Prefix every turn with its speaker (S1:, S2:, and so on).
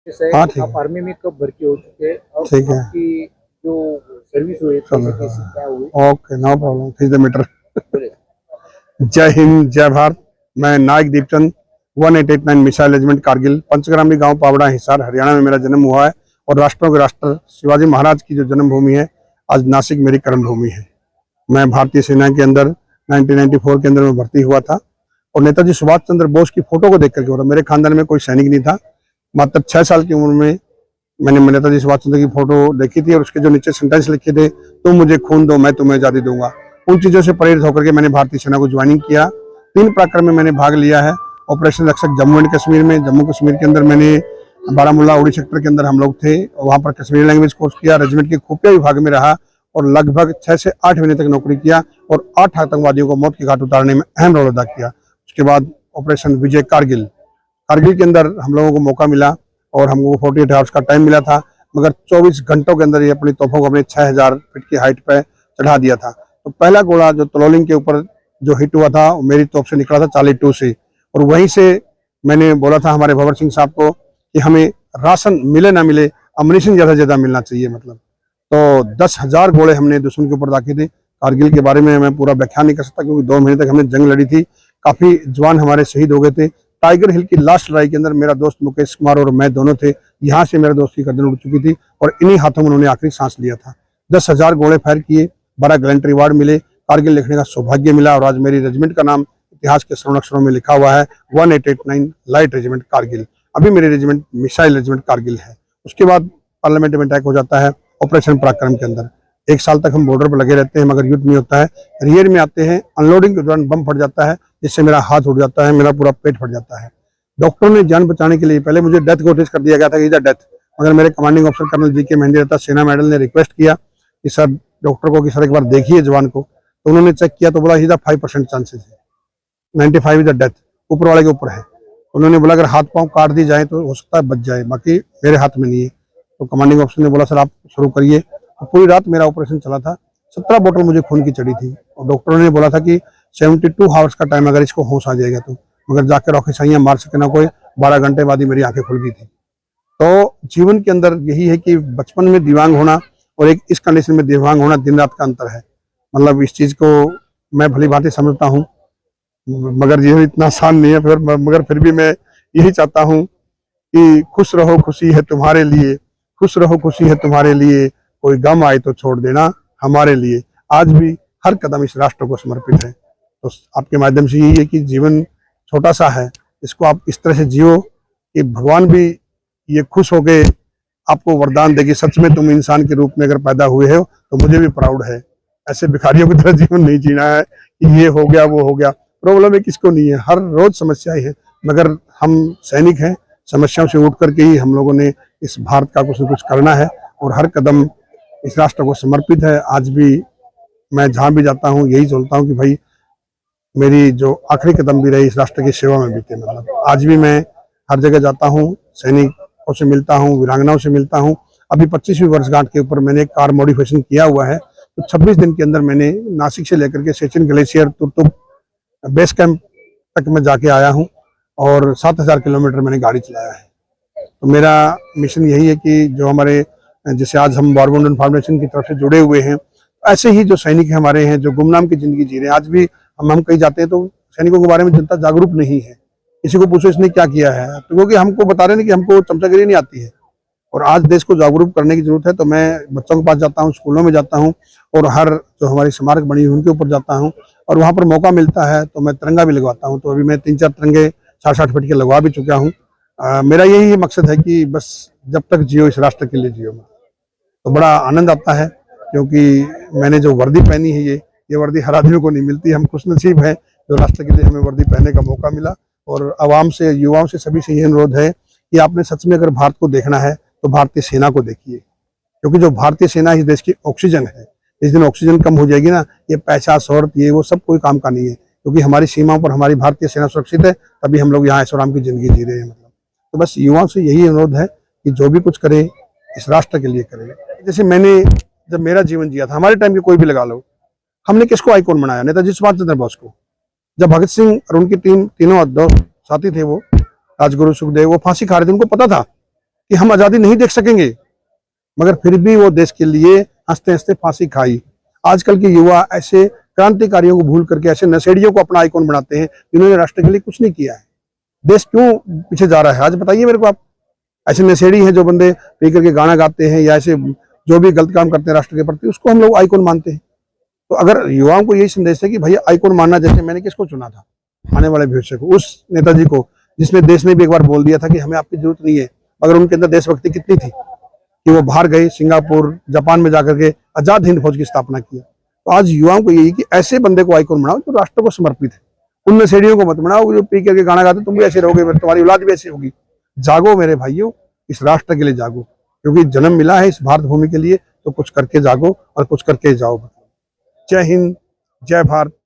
S1: हाँ ठीक
S2: आप
S1: है।
S2: आर्मी में कब भर्ती हो चुके हैं और
S1: ठीक है।
S2: आपकी जो सर्विस हुई
S1: चलो
S2: कैसे कैसे क्या हुई
S1: ओके, नो प्रॉब्लम, खींच दे मीटर।
S2: बोले।
S1: जय हिंद जय भारत। मैं नायक दीपचंद 1889 मिसाइल रेजिमेंट कारगिल, पंचग्रामी गांव पावड़ा हिसार हरियाणा में मेरा जन्म हुआ है। और राष्ट्रों के राष्ट्र शिवाजी महाराज की जो जन्मभूमि है, आज नासिक मेरी कर्मभूमि है। मैं भारतीय सेना के अंदर 1994 के अंदर में भर्ती हुआ था। और नेताजी सुभाष चंद्र बोस की फोटो को देख करके हुआ था। मेरे खानदान में कोई सैनिक नहीं था। मात्र 6 साल की उम्र में मैंने नेताजी सुभाष चंद्र की फोटो देखी थी और उसके जो नीचे सेंटेंस लिखे थे, तुम मुझे खून दो मैं तुम्हें आजादी दूंगा, उन चीजों से प्रेरित होकर के मैंने भारतीय सेना को ज्वाइनिंग किया। 3 पराक्रम में मैंने भाग लिया है। ऑपरेशन रक्षक जम्मू एंड कश्मीर में, जम्मू कश्मीर के अंदर मैंने बारामूला उड़ी सेक्टर के अंदर हम लोग थे और वहां पर कश्मीरी लैंग्वेज कोर्स किया। रेजिमेंट के खुफिया विभाग में रहा और लगभग 6 से 8 महीने तक नौकरी किया और 8 आतंकवादियों को मौत की घाट उतारने में अहम रोल अदा किया। उसके बाद ऑपरेशन विजय कारगिल, कारगिल के अंदर हम लोगों को मौका मिला और हमको 48 आवर्स का टाइम मिला था, मगर 24 घंटों के अंदर ये अपनी तोपों को अपने 6000 फीट की हाइट पे चढ़ा दिया था। तो पहला गोला जो तलोलिंग के ऊपर जो हिट हुआ था, मेरी तोप से निकला था चार्ली 2 से। और वहीं से मैंने बोला था हमारे भंवर सिंह साहब को कि हमें राशन मिले ना मिले, अम्यूनिशन ज्यादा से ज्यादा मिलना चाहिए। मतलब तो 10,000 गोले हमने दुश्मन के ऊपर दागे थे। कारगिल के बारे में मैं पूरा व्याख्यान नहीं कर सकता क्योंकि 2 महीने तक हमने जंग लड़ी थी। काफी जवान हमारे शहीद हो गए थे। टाइगर हिल की लास्ट लड़ाई के अंदर मेरा दोस्त मुकेश कुमार और मैं दोनों थे। यहाँ से मेरे दोस्त की गर्दन उड़ चुकी थी और इन्हीं हाथों में उन्होंने आखिरी सांस लिया था। 10,000 गोले फायर किए, 12 गैलेंट्री अवार्ड मिले, कारगिल लिखने का सौभाग्य मिला और आज मेरी रेजिमेंट का नाम इतिहास के स्वर्ण अक्षरों में लिखा हुआ है 1889 लाइट रेजिमेंट कारगिल। अभी मेरी रेजिमेंट मिसाइल रेजिमेंट कारगिल है। उसके बाद पार्लियामेंट में अटैक हो जाता है ऑपरेशन पराक्रम के अंदर। 1 साल तक हम बॉर्डर पर लगे रहते हैं मगर युद्ध नहीं होता है। रियर में आते हैं, अनलोडिंग के दौरान बम फट जाता है जिससे मेरा हाथ उड़ जाता है, मेरा पूरा पेट फट जाता है। डॉक्टरों ने जान बचाने के लिए पहले मुझे डेथ नोटिस कर दिया गया था कि इज डेथ, मगर मेरे commanding officer colonel G K. Mehndi रहता सेना मेडल ने रिक्वेस्ट किया कि सर डॉक्टर को कि सर एक बार देखिए जवान को। तो उन्होंने चेक किया तो बोला इज 5% चांसेस है, 95 इज डेथ, ऊपर वाले के ऊपर है। उन्होंने बोला अगर हाथ पांव काट दी जाए तो हो सकता है बच जाए, बाकी मेरे हाथ में नहीं है। तो कमांडिंग ऑफिसर ने बोला सर आप शुरू करिए। तो पूरी रात मेरा ऑपरेशन चला था। 17 बोतल मुझे खून की चढ़ी थी और डॉक्टरों ने बोला था कि 72 आवर्स का टाइम, अगर इसको होश आ जाएगा तो। मगर जाकर रॉकेट साइयां मार सके ना कोई, 12 घंटे बाद ही मेरी आंखें खुल गई थी। तो जीवन के अंदर यही है कि बचपन में दिव्यांग होना और एक इस कंडीशन में दिव्यांग होना दिन रात का अंतर है। मतलब इस चीज को मैं भली भांति समझता हूँ मगर ये इतना आसान नहीं है। मगर फिर भी मैं यही चाहता हूँ कि खुश रहो खुशी है तुम्हारे लिए, खुश रहो खुशी है तुम्हारे लिए, कोई गम आए तो छोड़ देना हमारे लिए। आज भी हर कदम इस राष्ट्र को समर्पित है। तो आपके माध्यम से यही है कि जीवन छोटा सा है, इसको आप इस तरह से जियो कि भगवान भी ये खुश हो गए, आपको वरदान देगी सच में तुम इंसान के रूप में अगर पैदा हुए हो तो मुझे भी प्राउड है। ऐसे भिखारियों की तरह जीवन नहीं जीना है कि ये हो गया वो हो गया। प्रॉब्लम है किसको नहीं है, हर रोज समस्याएं हैं, मगर हम सैनिक हैं, समस्याओं से उठ करके ही हम लोगों ने इस भारत का कुछ न कुछ करना है और हर कदम इस राष्ट्र को समर्पित है। आज भी मैं जहाँ भी जाता हूँ यही सोचता हूँ कि भाई मेरी जो आखिरी कदम भी रही इस राष्ट्र की सेवा में बीते। मतलब आज भी मैं हर जगह जाता हूँ, सैनिकों से मिलता हूँ, वीरांगनाओं से मिलता हूँ। अभी 25वीं वर्षगांठ के ऊपर मैंने कार मॉडिफिकेशन किया हुआ है। तो 26 दिन के अंदर मैंने नासिक से लेकर के Sachin glacier Turtuk base camp तक मैं जाके आया हूँ और 7,000 किलोमीटर मैंने गाड़ी चलाया है। तो मेरा मिशन यही है कि जो हमारे जैसे आज हम वॉर वुंडेड फाउंडेशन की तरफ से जुड़े हुए हैं, ऐसे ही जो सैनिक हमारे हैं जो गुमनाम की जिंदगी जी रहे हैं, आज भी हम कहीं जाते हैं तो सैनिकों के बारे में जनता जागरूक नहीं है। किसी को पूछो इसने क्या किया है, तो क्योंकि हमको बता रहे हैं कि हमको चमचागिरी नहीं आती है। और आज देश को जागरूक करने की जरूरत है। तो मैं बच्चों के पास जाता हूँ, स्कूलों में जाता हूँ और हर जो हमारी स्मारक बनी है उनके ऊपर जाता हूँ और वहाँ पर मौका मिलता है तो मैं तिरंगा भी लगवाता हूँ। तो अभी मैं 3-4 तिरंगे 60-60 फीट के लगवा भी चुका हूँ। मेरा यही मकसद है कि बस जब तक जियो इस राष्ट्र के लिए जियो। तो बड़ा आनंद आता है क्योंकि मैंने जो वर्दी पहनी है ये वर्दी हर आदमी को नहीं मिलती। हम खुशनसीब हैं जो राष्ट्र के लिए हमें वर्दी पहनने का मौका मिला। और आवाम से, युवाओं से, सभी से यही अनुरोध है कि आपने सच में अगर भारत को देखना है तो भारतीय सेना को देखिए, क्योंकि जो भारतीय सेना इस देश की ऑक्सीजन है। जिस दिन ऑक्सीजन कम हो जाएगी ना, ये पैसा शौहरत ये वो सब कोई काम का नहीं है, क्योंकि हमारी सीमाओं पर हमारी भारतीय सेना सुरक्षित है, तभी हम लोग यहाँ ऐशोआराम की जिंदगी जी रहे हैं। मतलब तो बस युवाओं से यही अनुरोध है कि जो भी कुछ करे इस राष्ट्र के लिए करे। जैसे मैंने जब मेरा जीवन जिया था, हमारे टाइम के कोई भी लगा लो, हमने किसको आइकॉन बनाया? नेताजी सुभाष चंद्र बोस को। जब भगत सिंह और उनकी टीम तीनों दो साथी थे, वो राजगुरु सुखदेव, वो फांसी खा रहे थे, उनको पता था कि हम आज़ादी नहीं देख सकेंगे, मगर फिर भी वो देश के लिए हंसते हंसते फांसी खाई। आजकल के युवा ऐसे क्रांतिकारियों को भूल करके ऐसे नशेड़ियों को अपना आइकॉन बनाते हैं जिन्होंने राष्ट्र के लिए कुछ नहीं किया है। देश क्यों पीछे जा रहा है आज बताइए मेरे को आप। ऐसे नशेड़ी हैं जो बंदे पी करके गाना गाते हैं या ऐसे जो भी गलत काम करते हैं राष्ट्र के प्रति, उसको हम लोग आइकॉन मानते हैं। तो अगर युवाओं को यही संदेश है कि भैया आइकॉन मानना, जैसे मैंने किसको चुना था आने वाले भविष्य को, उस नेताजी को जिसने देश ने भी एक बार बोल दिया था कि हमें आपकी जरूरत नहीं है, मगर उनके अंदर देशभक्ति कितनी थी कि वो बाहर गए, सिंगापुर जापान में जाकर के आजाद हिंद फौज की स्थापना किया। तो आज युवाओं को यही कि ऐसे बंदे को आइकॉन बनाओ जो राष्ट्र को समर्पित है। उन नशेड़ियों को मत बनाओ जो पी करके गाना गाते, तुम भी ऐसे रहोगे, तुम्हारी औलाद भी ऐसी होगी। जागो मेरे भाइयों, इस राष्ट्र के लिए जागो, क्योंकि जन्म मिला है इस भारत भूमि के लिए, तो कुछ करके जागो और कुछ करके जाओ। जय हिंद, जय भारत।